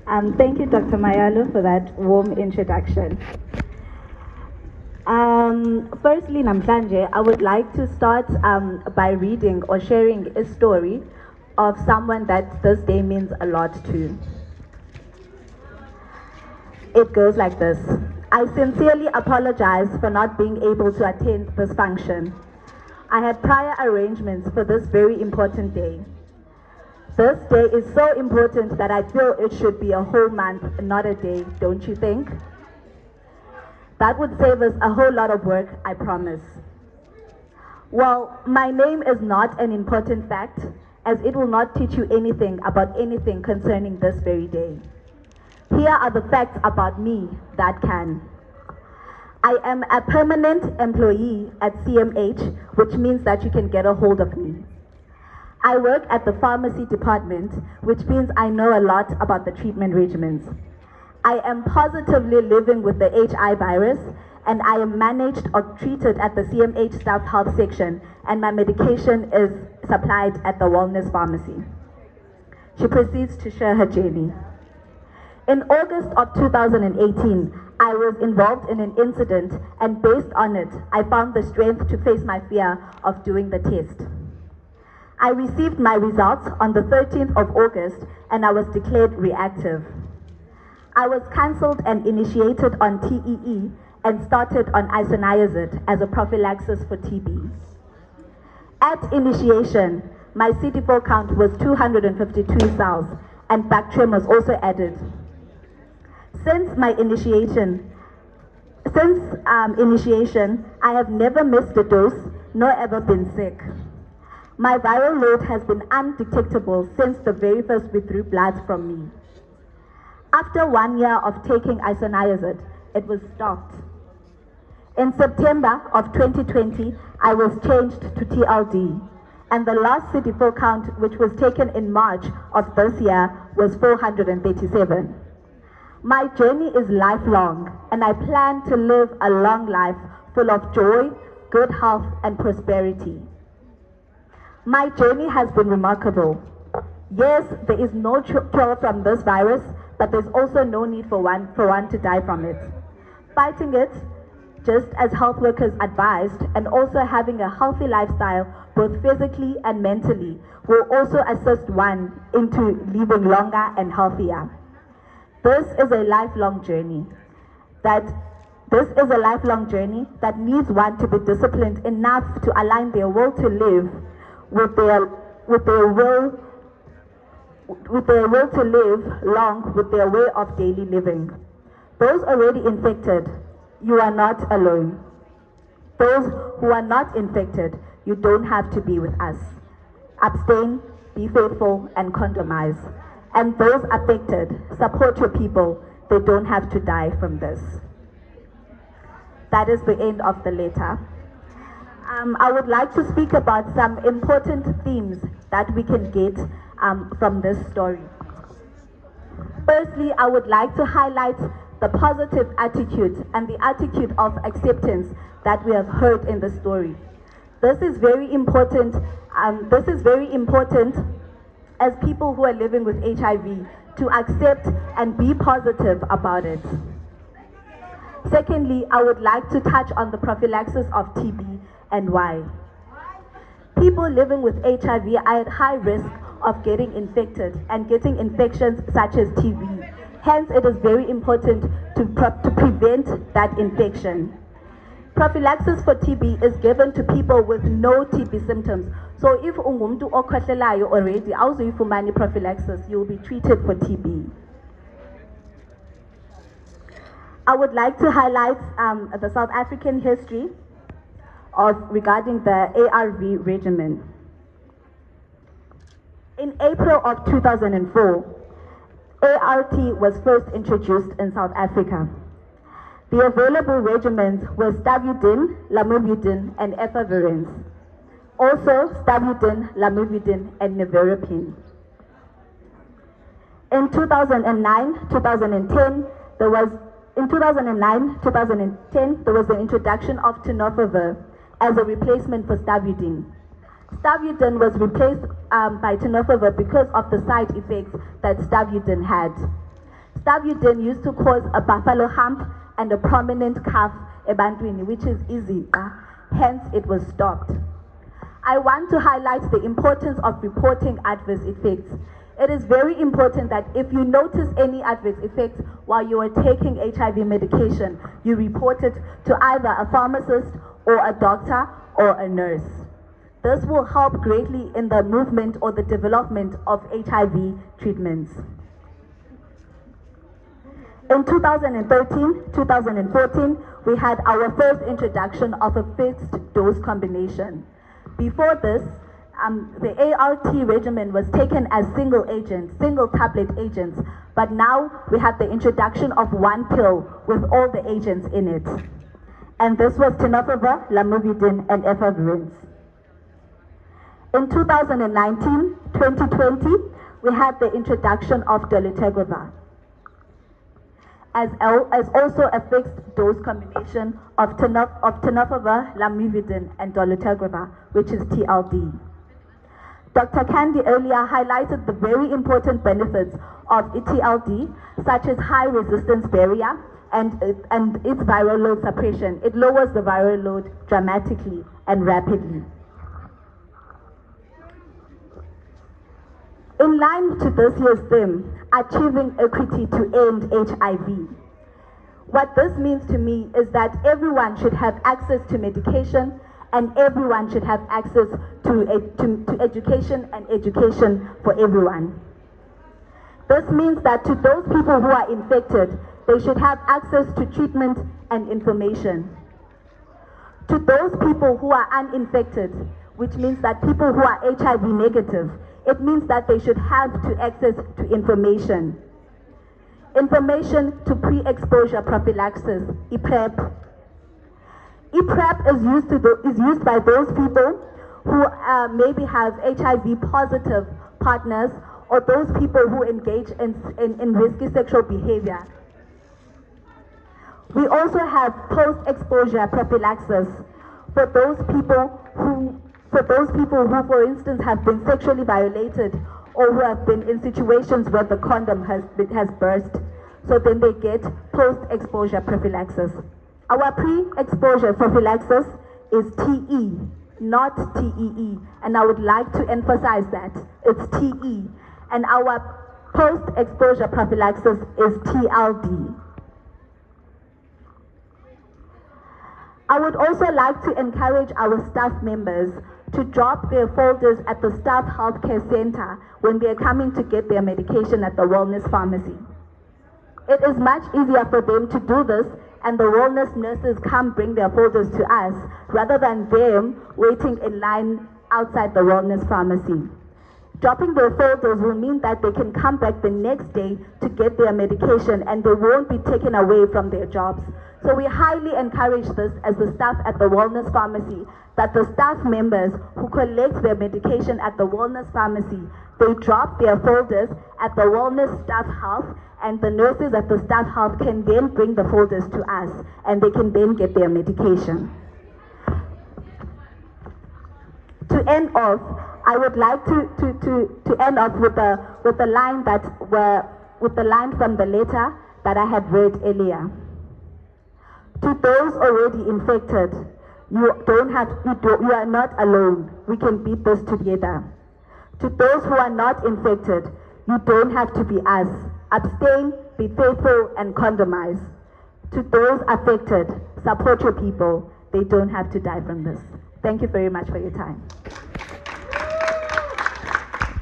Thank you, Dr. Mayalo, for that warm introduction. Firstly, Namhlanje, I would like to start by reading or sharing a story of someone that this day means a lot to. It goes like this. I sincerely apologize for not being able to attend this function. I had prior arrangements for this very important day. This day is so important that I feel it should be a whole month, not a day, don't you think? That would save us a whole lot of work, I promise. Well, my name is not an important fact, as it will not teach you anything about anything concerning this very day. Here are the facts about me that can. I am a permanent employee at CMH, which means that you can get a hold of me. I work at the pharmacy department, which means I know a lot about the treatment regimens. I am positively living with the HI virus, and I am managed or treated at the CMH staff health section, and my medication is supplied at the wellness pharmacy. She proceeds to share her journey. In August of 2018, I was involved in an incident, and based on it, I found the strength to face my fear of doing the test. I received my results on the 13th of August, and I was declared reactive. I was cancelled and initiated on TEE and started on isoniazid as a prophylaxis for TB. At initiation, my CD4 count was 252 cells, and Bactrim was also added. Since initiation, I have never missed a dose, nor ever been sick. My viral load has been undetectable since the very first withdrew blood from me. After 1 year of taking isoniazid, it was stopped. In September of 2020, I was changed to TLD, and the last CD4 count, which was taken in March of this year, was 437. My journey is lifelong, and I plan to live a long life full of joy, good health, and prosperity. My journey has been remarkable. Yes, there is no cure from this virus, but there's also no need for one to die from it. Fighting it, just as health workers advised, and also having a healthy lifestyle, both physically and mentally, will also assist one into living longer and healthier. This is a lifelong journey that needs one to be disciplined enough to align their will to live with their will to live long with their way of daily living. Those already infected, you are not alone. Those who are not infected, you don't have to be with us. Abstain, be faithful, and condomize. And those affected, support your people. They don't have to die from this. That is the end of the letter. I would like to speak about some important themes that we can get from this story. Firstly, I would like to highlight the positive attitude and the attitude of acceptance that we have heard in the story. This is very important. As people who are living with HIV to accept and be positive about it. Secondly, I would like to touch on the prophylaxis of TB and why. People living with HIV are at high risk of getting infected and getting infections such as TB. Hence, it is very important to prevent that infection. Prophylaxis for TB is given to people with no TB symptoms. So if ungumuntu okhohlelayo already, awuzuyifumani prophylaxis, you will be treated for TB. I would like to highlight the South African history regarding the ARV regimen. In April of 2004, ART was first introduced in South Africa. The available regimens were Stavudin, Lamivudin, and efavirenz. Also, Stavudin, Lamivudin, and nevirapine. In 2009-2010, there was an introduction of tenofovir as a replacement for Stavudin. Stavudin was replaced by tenofovir because of the side effects that Stavudin had. Stubudin used to cause a buffalo hump and a prominent calf ebantwini, which is easy, hence it was stopped. I want to highlight the importance of reporting adverse effects. It is very important that if you notice any adverse effects while you are taking HIV medication, you report it to either a pharmacist or a doctor or a nurse. This will help greatly in the movement or the development of HIV treatments. In 2013-2014, we had our first introduction of a fixed dose combination. Before this, the ART regimen was taken as single tablet agents, but now we have the introduction of one pill with all the agents in it. And this was tenofovir, lamivudine, and efavirenz. In 2019-2020, we had the introduction of dolutegravir, as also a fixed dose combination of tenofovir, lamivudine, and dolutegravir, which is TLD. Dr. Kandi earlier highlighted the very important benefits of TLD, such as high resistance barrier and its viral load suppression. It lowers the viral load dramatically and rapidly. In line to this year's theme, achieving equity to end HIV. What this means to me is that everyone should have access to medication and everyone should have access to education and education for everyone. This means that to those people who are infected, they should have access to treatment and information. To those people who are uninfected, which means that people who are HIV negative, it means that they should have access to information. Information to pre-exposure prophylaxis, PrEP. PrEP is used by those people who maybe have HIV positive partners or those people who engage in risky sexual behavior. We also have post-exposure prophylaxis for those people who, for instance, have been sexually violated or who have been in situations where the condom has burst. So then they get post-exposure prophylaxis. Our pre-exposure prophylaxis is TE, not TEE, and I would like to emphasize that. It's TE. And our post-exposure prophylaxis is TLD. I would also like to encourage our staff members to drop their folders at the staff healthcare center when they are coming to get their medication at the wellness pharmacy. It is much easier for them to do this and the wellness nurses come bring their folders to us rather than them waiting in line outside the wellness pharmacy. Dropping their folders will mean that they can come back the next day to get their medication and they won't be taken away from their jobs. So we highly encourage this as the staff at the wellness pharmacy, that the staff members who collect their medication at the wellness pharmacy, they drop their folders at the wellness staff house, and the nurses at the staff house can then bring the folders to us and they can then get their medication. To end off, I would like to end off with the line from the letter that I had read earlier. To those already infected, you are not alone. We can beat this together. To those who are not infected, you don't have to be us. Abstain, be faithful, and condomize. To those affected, support your people. They don't have to die from this. Thank you very much for your time.